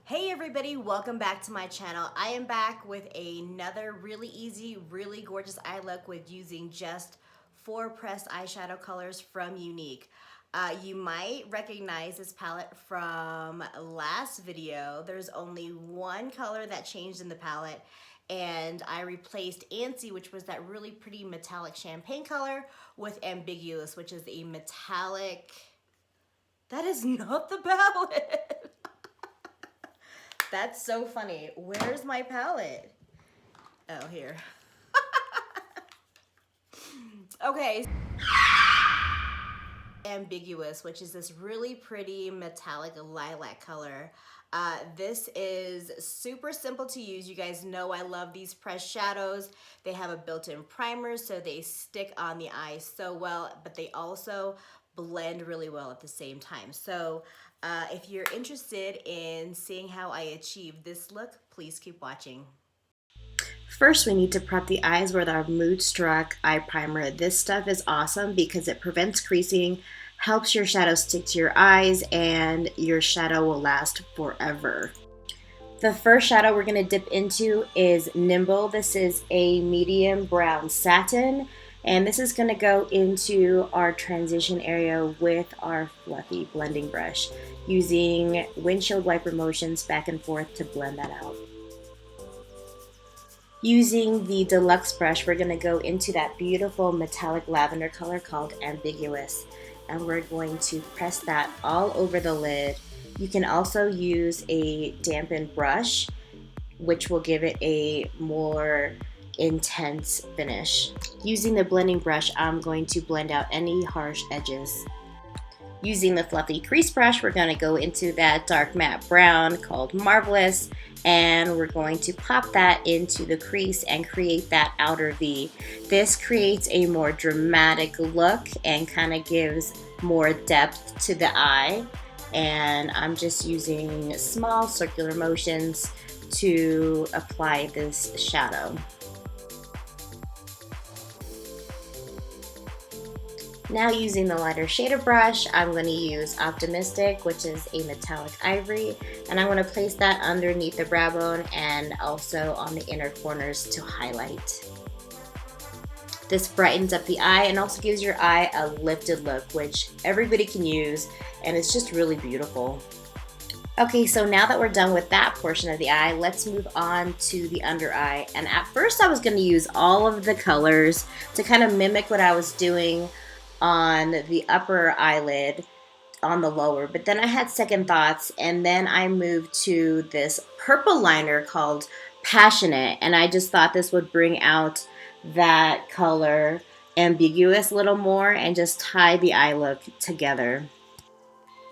Hey everybody, welcome back to my channel. I am back with another really easy, really gorgeous eye look with using just 4 pressed eyeshadow colors from Younique. You might recognize this palette from last video. There's only one color that changed in the palette, and I replaced Antsy, which was that really pretty metallic champagne color, with Ambiguous, which is a metallic... That is not the palette! That's so funny. Where's my palette? Oh, here. Okay. Ambiguous, which is this really pretty metallic lilac color. This is super simple to use. You guys know I love these pressed shadows. They have a built-in primer, so they stick on the eye so well, but they also blend really well at the same time. So if you're interested in seeing how I achieve this look, please keep watching. First, we need to prep the eyes with our Mood Struck eye primer. This stuff is awesome because it prevents creasing, helps your shadow stick to your eyes, and your shadow will last forever. The first shadow we're going to dip into is Nimble. This is a medium brown satin, and this is going to go into our transition area with our fluffy blending brush, using windshield wiper motions back and forth to blend that out. Using the deluxe brush, we're going to go into that beautiful metallic lavender color called Ambiguous, and we're going to press that all over the lid. You can also use a dampened brush, which will give it a more intense finish. Using the blending brush, I'm going to blend out any harsh edges. Using the fluffy crease brush, we're going to go into that dark matte brown called Marvelous, and we're going to pop that into the crease and create that outer V. This creates a more dramatic look and kind of gives more depth to the eye, and I'm just using small circular motions to apply this shadow. Now, using the lighter shader brush, I'm going to use Optimistic, which is a metallic ivory, and I'm going to place that underneath the brow bone and also on the inner corners to highlight. This brightens up the eye and also gives your eye a lifted look, which everybody can use, and it's just really beautiful. Okay, so now that we're done with that portion of the eye, let's move on to the under eye. And at first I was going to use all of the colors to kind of mimic what I was doing on the upper eyelid on the lower, but then I had second thoughts, and then I moved to this purple liner called Passionate, and I just thought this would bring out that color Ambiguous a little more and just tie the eye look together.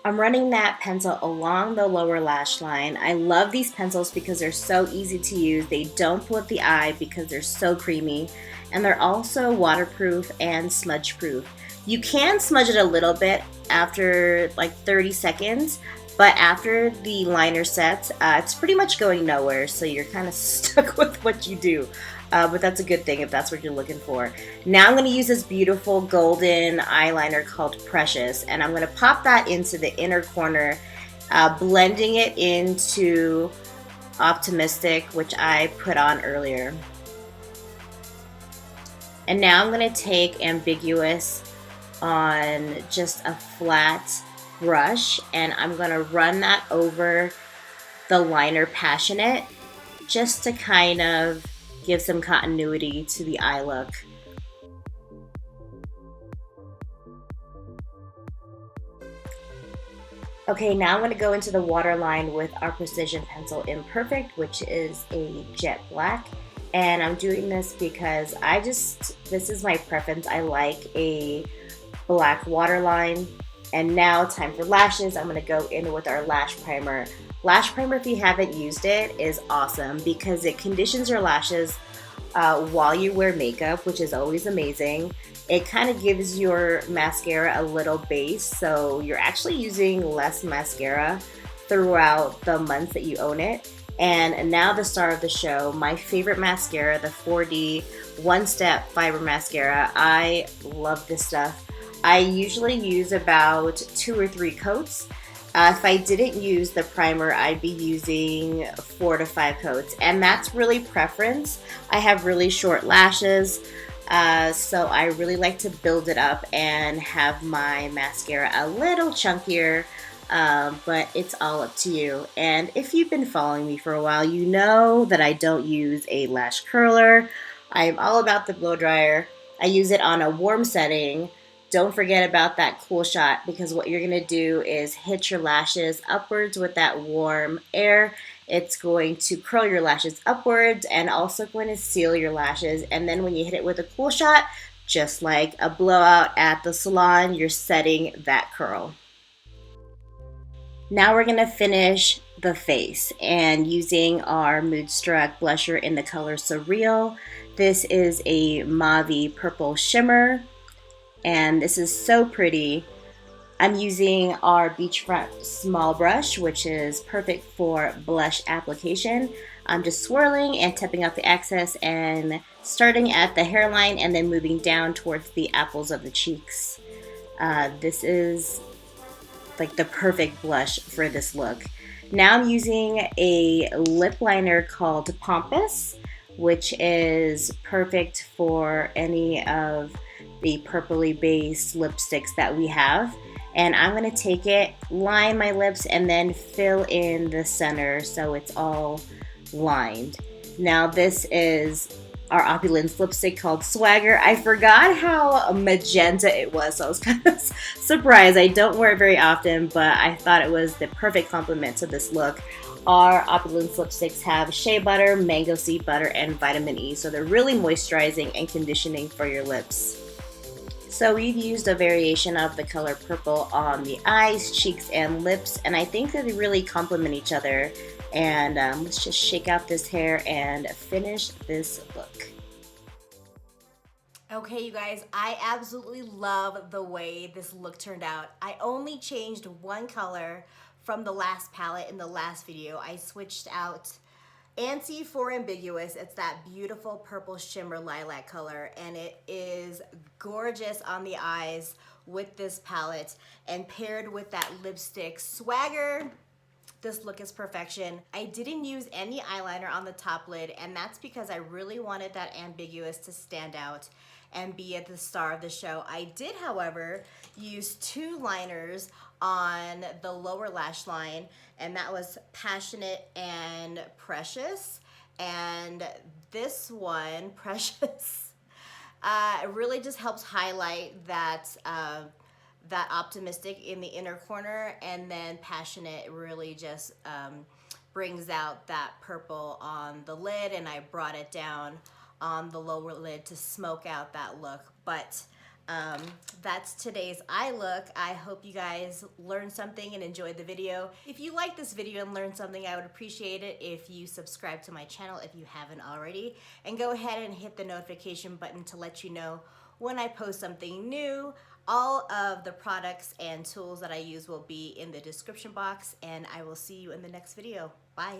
I'm running that pencil along the lower lash line. I love these pencils because they're so easy to use. They don't pull at the eye because they're so creamy, and they're also waterproof and smudge proof. You can smudge it a little bit after like 30 seconds, but after the liner sets, it's pretty much going nowhere, so you're kind of stuck with what you do. But that's a good thing if that's what you're looking for. Now I'm going to use this beautiful golden eyeliner called Precious, and I'm going to pop that into the inner corner, blending it into Optimistic, which I put on earlier. And now I'm going to take Ambiguous on just a flat brush, and I'm going to run that over the liner Passionate just to kind of give some continuity to the eye look. Okay, now I'm going to go into the waterline with our precision pencil Imperfect, which is a jet black. And I'm doing this because this is my preference. I like a black waterline. And now time for lashes. I'm going to go in with our lash primer. Lash primer, if you haven't used it, is awesome because it conditions your lashes while you wear makeup, which is always amazing. It kind of gives your mascara a little base, so you're actually using less mascara throughout the months that you own it. And now the star of the show, my favorite mascara, the 4D One Step Fiber Mascara. I love this stuff. I usually use about 2 or 3 coats. If I didn't use the primer, I'd be using 4 to 5 coats, and that's really preference. I have really short lashes, so I really like to build it up and have my mascara a little chunkier, but it's all up to you. And if you've been following me for a while, you know that I don't use a lash curler. I'm all about the blow dryer. I use it on a warm setting. Don't forget about that cool shot, because what you're going to do is hit your lashes upwards with that warm air. It's going to curl your lashes upwards and also going to seal your lashes. And then when you hit it with a cool shot, just like a blowout at the salon, you're setting that curl. Now we're going to finish the face and using our Mood Struck blusher in the color Surreal. This is a mauve purple shimmer, and this is so pretty. I'm using our Beachfront small brush, which is perfect for blush application. I'm just swirling and tapping out the excess and starting at the hairline and then moving down towards the apples of the cheeks. This is like the perfect blush for this look. Now I'm using a lip liner called Pompous, which is perfect for any of the purpley based lipsticks that we have. And I'm going to take it, line my lips, and then fill in the center so it's all lined. Now this is our Opulence lipstick called Swagger. I forgot how magenta it was, so I was kind of surprised. I don't wear it very often, but I thought it was the perfect complement to this look. Our Opulence lipsticks have shea butter, mango seed butter, and vitamin E, so they're really moisturizing and conditioning for your lips. So we've used a variation of the color purple on the eyes, cheeks, and lips, and I think that they really complement each other. And let's just shake out this hair and finish this look. Okay, you guys, I absolutely love the way this look turned out. I only changed one color from the last palette in the last video. I switched out Anti for Ambiguous. It's that beautiful purple shimmer lilac color, and it is gorgeous on the eyes with this palette, and paired with that lipstick Swagger, this look is perfection. I didn't use any eyeliner on the top lid, and that's because I really wanted that Ambiguous to stand out and be at the star of the show. I did, however, use 2 liners on the lower lash line, and that was Passionate and Precious. And this one, Precious, really just helps highlight that that Optimistic in the inner corner, and then Passionate really just brings out that purple on the lid, and I brought it down on the lower lid to smoke out that look. But that's today's eye look. I hope you guys learned something and enjoyed the video. If you like this video and learned something, I would appreciate it if you subscribe to my channel if you haven't already, and go ahead and hit the notification button to let you know when I post something new. All of the products and tools that I use will be in the description box, and I will see you in the next video. Bye.